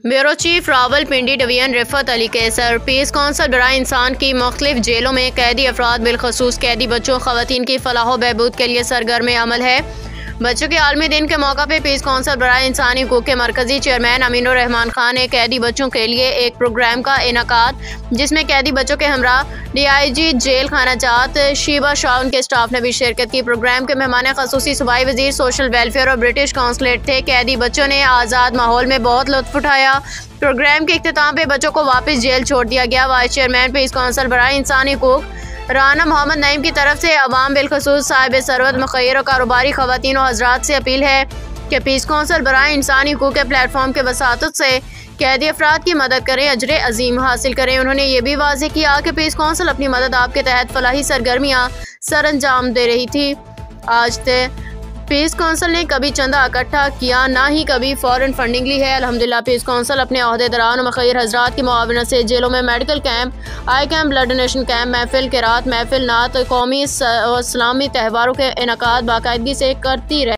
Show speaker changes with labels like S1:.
S1: Bureau chief Rawalpindi division Rifat Ali Qaiser. Peace council बराए इंसान की मुख्तलिफ जेलों में कैदी अफराद बिलखसूस कैदी बच्चों खवातीन की फलाह बहबूद के लिए सरगर्म अमल है। बच्चों के आलमी दिन के मौका पर पीस कौंसिल बराए इंसानी हकूक़ के मरकजी चेयरमैन अमीनुर रहमान खान ने कैदी बच्चों के लिए एक प्रोग्राम का इनेकाद, जिसमें कैदी बच्चों के हमरा DIG जेल खाना जात शीबा शाह उनके स्टाफ ने भी शिरकत की। प्रोग्राम के मेहमान खसूसी सूबाई वजीर सोशल वेलफेयर और ब्रिटिश काउंसलेट थे। कैदी बच्चों ने आज़ाद माहौल में बहुत लुत्फ उठाया। प्रोग्राम के इख्तिताम पे बच्चों को वापस जेल छोड़ दिया गया। वाइस चेयरमैन पीस कौंसिल बराए इंसानी हकूक़ राना मोहम्मद नईम की तरफ से अवाम बिलखसूस साहिब सरवत मुखैर और कारोबारी खवातीन और हजरात से अपील है कि पीस कौंसिल बराए इंसानी हकूक़ के प्लेटफॉर्म के वसातत से कैदी अफराद की मदद करें, अजर अजीम हासिल करें। उन्होंने ये भी वाज़ेह किया कि पीस कौंसिल अपनी मदद आपके तहत फलाही सरगर्मियाँ सर अंजाम दे रही थी। आज तक पीस कौंसिल ने कभी चंदा इकट्ठा किया, ना ही कभी फॉरेन फंडिंग ली है। अल्हम्दुलिल्लाह पीस कौंसिल अपने अहदेदारान और मुखैर हजरात की मुआवनत से जेलों में मेडिकल कैंप, आई कैंप, ब्लड डोनेशन कैंप, महफिल किरात, महफिल नात, कौमी और इस्लामी त्यौहारों के इनेकाद बाकायदगी से करती रहे।